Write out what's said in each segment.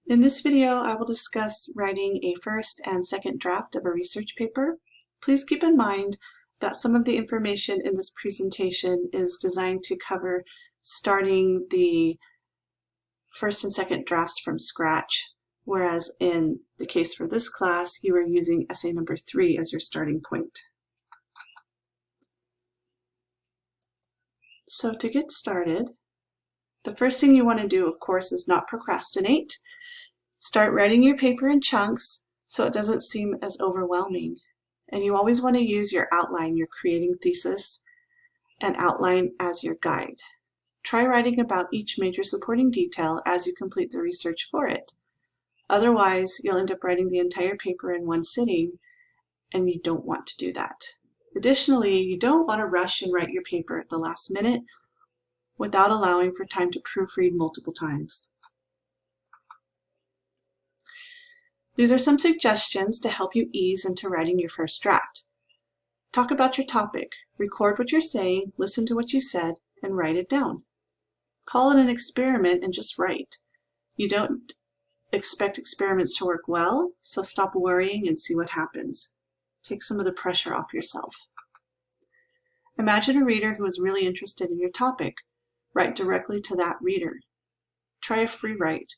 In this video, I will discuss writing a first and second draft of a research paper. Please keep in mind that some of the information in this presentation is designed to cover starting the first and second drafts from scratch, whereas in the case for this class, you are using essay number 3 as your starting point. So to get started, the first thing you want to do, of course, is not procrastinate. Start writing your paper in chunks so it doesn't seem as overwhelming. And you always want to use your outline, your creating thesis, and outline as your guide. Try writing about each major supporting detail as you complete the research for it. Otherwise, you'll end up writing the entire paper in one sitting, and you don't want to do that. Additionally, you don't want to rush and write your paper at the last minute without allowing for time to proofread multiple times. These are some suggestions to help you ease into writing your first draft. Talk about your topic, record what you're saying, listen to what you said, and write it down. Call it an experiment and just write. You don't expect experiments to work well, so stop worrying and see what happens. Take some of the pressure off yourself. Imagine a reader who is really interested in your topic. Write directly to that reader. Try a free write.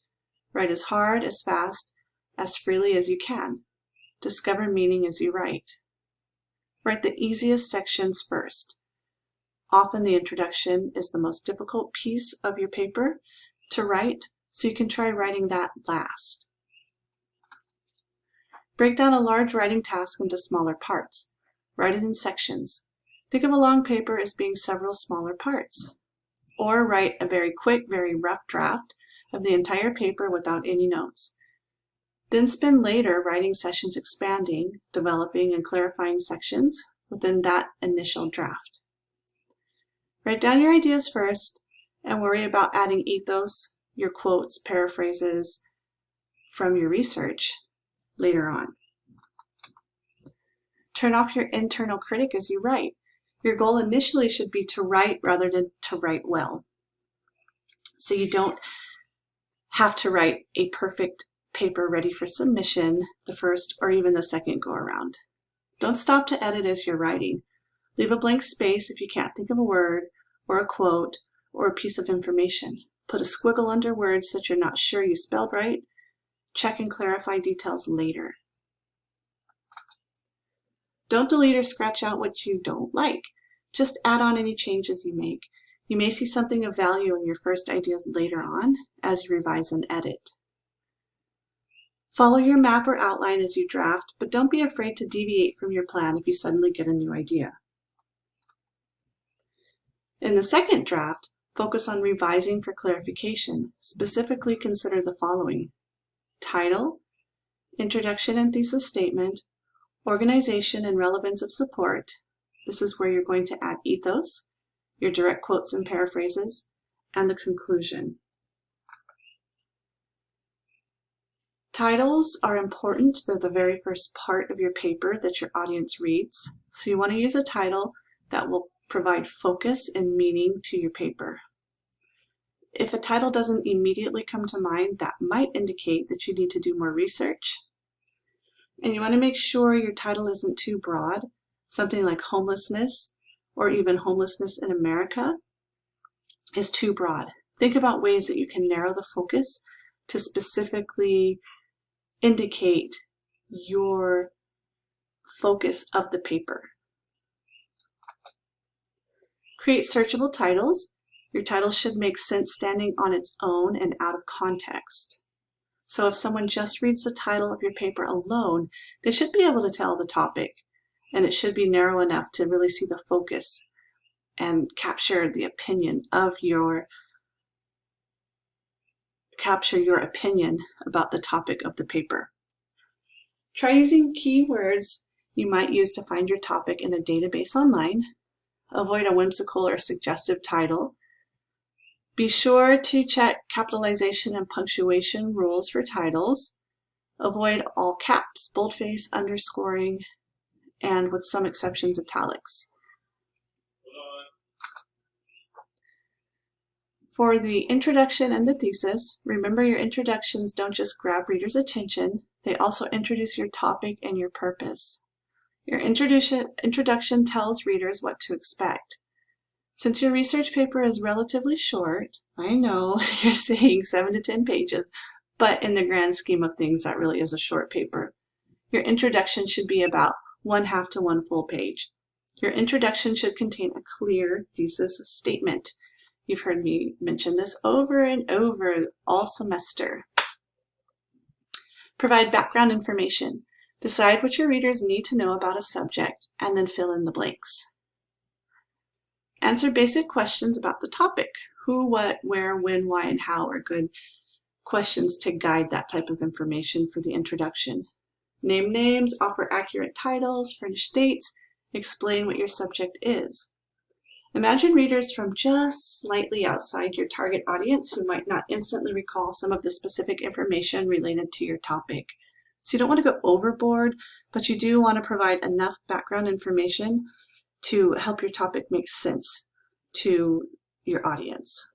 Write as hard, as fast, as freely as you can. Discover meaning as you write. Write the easiest sections first. Often the introduction is the most difficult piece of your paper to write, so you can try writing that last. Break down a large writing task into smaller parts. Write it in sections. Think of a long paper as being several smaller parts. Or write a very quick, very rough draft of the entire paper without any notes. Then spend later writing sessions expanding, developing, and clarifying sections within that initial draft. Write down your ideas first and worry about adding ethos, your quotes, paraphrases from your research later on. Turn off your internal critic as you write. Your goal initially should be to write rather than to write well. So you don't have to write a perfect paper ready for submission the first or even the second go around. Don't stop to edit as you're writing. Leave a blank space if you can't think of a word or a quote or a piece of information. Put a squiggle under words that you're not sure you spelled right. Check and clarify details later. Don't delete or scratch out what you don't like. Just add on any changes you make. You may see something of value in your first ideas later on as you revise and edit. Follow your map or outline as you draft, but don't be afraid to deviate from your plan if you suddenly get a new idea. In the second draft, focus on revising for clarification. Specifically consider the following: title, introduction and thesis statement, organization and relevance of support. This is where you're going to add ethos, your direct quotes and paraphrases, and the conclusion. Titles are important. They're the very first part of your paper that your audience reads. So you want to use a title that will provide focus and meaning to your paper. If a title doesn't immediately come to mind, that might indicate that you need to do more research. And you want to make sure your title isn't too broad. Something like homelessness or even homelessness in America is too broad. Think about ways that you can narrow the focus to specifically indicate your focus of the paper. Create searchable titles. Your title should make sense standing on its own and out of context. So if someone just reads the title of your paper alone, they should be able to tell the topic, and it should be narrow enough to really see the focus and capture the opinion of opinion about the topic of the paper. Try using keywords you might use to find your topic in a database online. Avoid a whimsical or suggestive title. Be sure to check capitalization and punctuation rules for titles. Avoid all caps, boldface, underscoring, and with some exceptions, italics. For the introduction and the thesis, remember your introductions don't just grab readers' attention, they also introduce your topic and your purpose. Your introduction tells readers what to expect. Since your research paper is relatively short, I know you're saying 7 to 10 pages, but in the grand scheme of things, that really is a short paper. Your introduction should be about 1/2 to 1 full page. Your introduction should contain a clear thesis statement. You've heard me mention this over and over all semester. Provide background information. Decide what your readers need to know about a subject, and then fill in the blanks. Answer basic questions about the topic. Who, what, where, when, why, and how are good questions to guide that type of information for the introduction. Name names, offer accurate titles, furnish dates, explain what your subject is. Imagine readers from just slightly outside your target audience who might not instantly recall some of the specific information related to your topic. So you don't want to go overboard, but you do want to provide enough background information to help your topic make sense to your audience.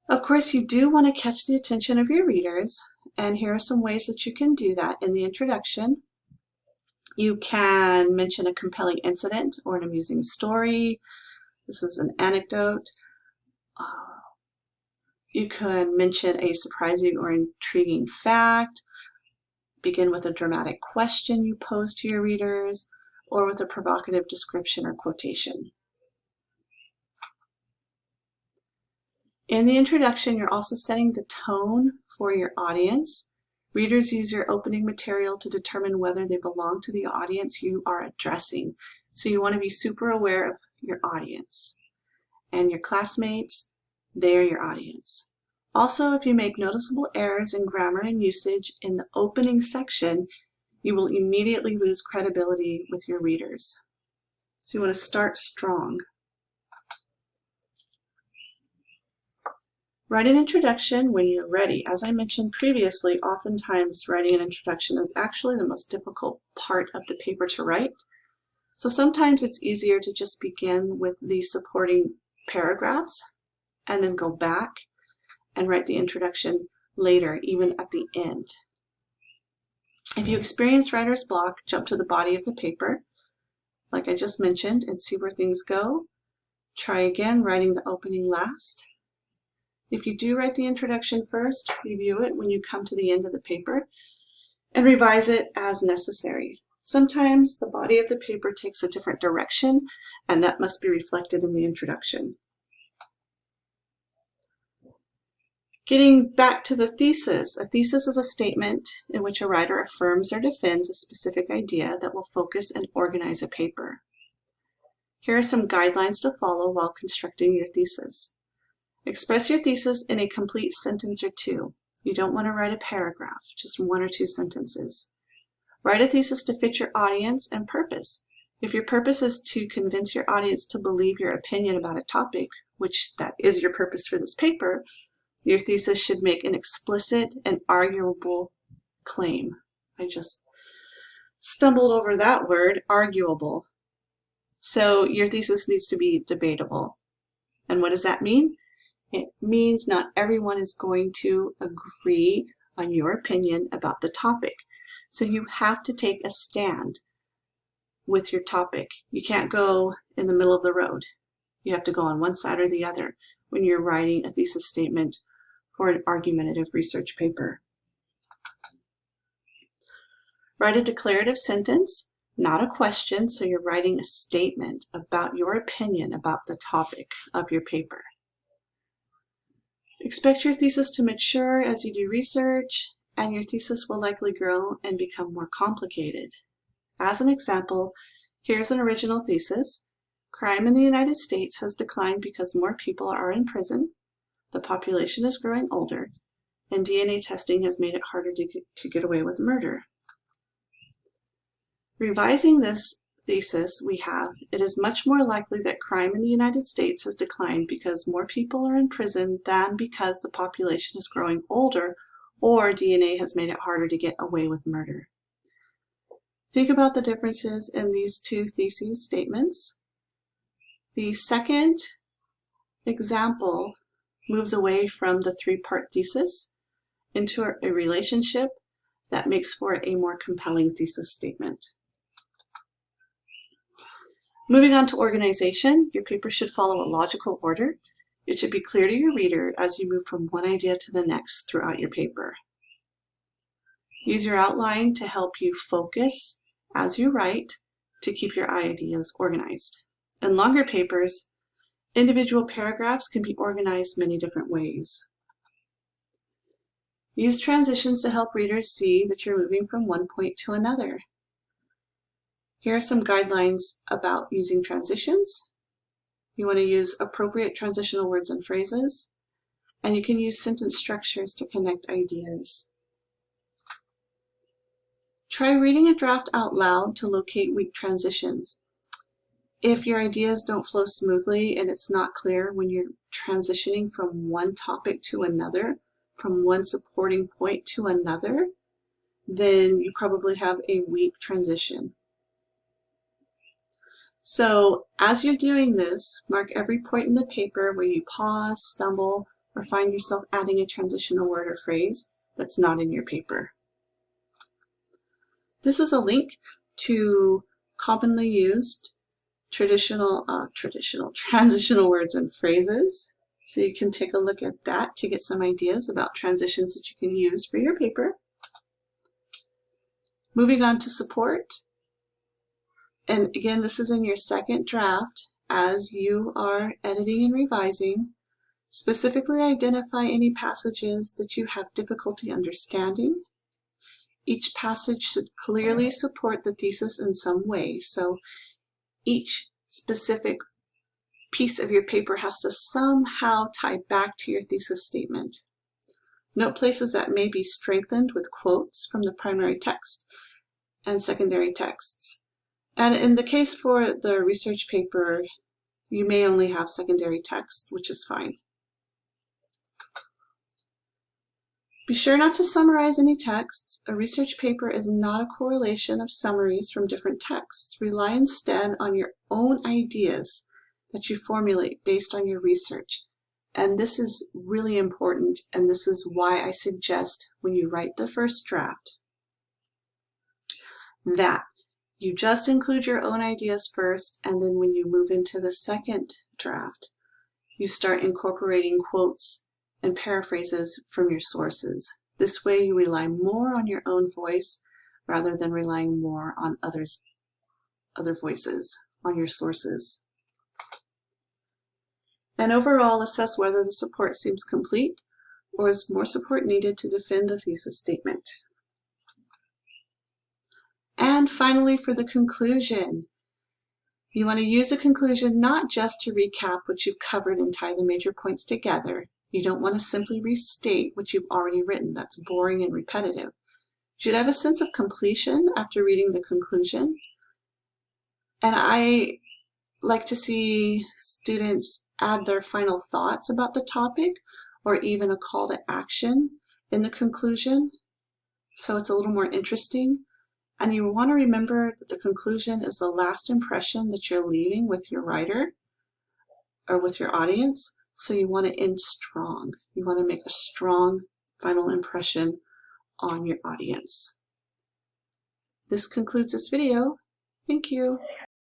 Of course, you do want to catch the attention of your readers, and here are some ways that you can do that in the introduction. You can mention a compelling incident or an amusing story. This is an anecdote. You can mention a surprising or intriguing fact. Begin with a dramatic question you pose to your readers, or with a provocative description or quotation. In the introduction, you're also setting the tone for your audience. Readers use your opening material to determine whether they belong to the audience you are addressing. So you want to be super aware of your audience. And your classmates, they are your audience. Also, if you make noticeable errors in grammar and usage in the opening section, you will immediately lose credibility with your readers. So you want to start strong. Write an introduction when you're ready. As I mentioned previously, oftentimes writing an introduction is actually the most difficult part of the paper to write. So sometimes it's easier to just begin with the supporting paragraphs and then go back and write the introduction later, even at the end. If you experience writer's block, jump to the body of the paper, like I just mentioned, and see where things go. Try again, writing the opening last. If you do write the introduction first, review it when you come to the end of the paper and revise it as necessary. Sometimes the body of the paper takes a different direction, and that must be reflected in the introduction. Getting back to the thesis. A thesis is a statement in which a writer affirms or defends a specific idea that will focus and organize a paper. Here are some guidelines to follow while constructing your thesis. Express your thesis in a complete sentence or two. You don't want to write a paragraph, just 1 or 2 sentences. Write a thesis to fit your audience and purpose. If your purpose is to convince your audience to believe your opinion about a topic, which that is your purpose for this paper, your thesis should make an explicit and arguable claim. I just stumbled over that word, arguable. So your thesis needs to be debatable. And what does that mean? It means not everyone is going to agree on your opinion about the topic. So you have to take a stand with your topic. You can't go in the middle of the road. You have to go on one side or the other when you're writing a thesis statement for an argumentative research paper. Write a declarative sentence, not a question, so you're writing a statement about your opinion about the topic of your paper. Expect your thesis to mature as you do research, and your thesis will likely grow and become more complicated. As an example, here's an original thesis. Crime in the United States has declined because more people are in prison, the population is growing older, and DNA testing has made it harder to get away with murder. Revising this thesis we have, it is much more likely that crime in the United States has declined because more people are in prison than because the population is growing older or DNA has made it harder to get away with murder. Think about the differences in these two thesis statements. The second example moves away from the three-part thesis into a relationship that makes for a more compelling thesis statement. Moving on to organization, your paper should follow a logical order. It should be clear to your reader as you move from one idea to the next throughout your paper. Use your outline to help you focus as you write to keep your ideas organized. In longer papers, individual paragraphs can be organized many different ways. Use transitions to help readers see that you're moving from one point to another. Here are some guidelines about using transitions. You want to use appropriate transitional words and phrases, and you can use sentence structures to connect ideas. Try reading a draft out loud to locate weak transitions. If your ideas don't flow smoothly and it's not clear when you're transitioning from one topic to another, from one supporting point to another, then you probably have a weak transition. So as you're doing this, mark every point in the paper where you pause, stumble, or find yourself adding a transitional word or phrase that's not in your paper. This is a link to commonly used transitional words and phrases. So you can take a look at that to get some ideas about transitions that you can use for your paper. Moving on to support. And again, this is in your second draft. As you are editing and revising, specifically identify any passages that you have difficulty understanding. Each passage should clearly support the thesis in some way. So each specific piece of your paper has to somehow tie back to your thesis statement. Note places that may be strengthened with quotes from the primary text and secondary texts. And in the case for the research paper, you may only have secondary text, which is fine. Be sure not to summarize any texts. A research paper is not a correlation of summaries from different texts. Rely instead on your own ideas that you formulate based on your research. And this is really important, and this is why I suggest when you write the first draft that you just include your own ideas first, and then when you move into the second draft, you start incorporating quotes and paraphrases from your sources. This way you rely more on your own voice rather than relying more on other voices, on your sources. And overall, assess whether the support seems complete or is more support needed to defend the thesis statement. And finally, for the conclusion, you want to use a conclusion not just to recap what you've covered and tie the major points together. You don't want to simply restate what you've already written. That's boring and repetitive. You should have a sense of completion after reading the conclusion. And I like to see students add their final thoughts about the topic or even a call to action in the conclusion, so it's a little more interesting. And you want to remember that the conclusion is the last impression that you're leaving with your writer or with your audience, so you want to end strong. You want to make a strong final impression on your audience. This concludes this video. Thank you.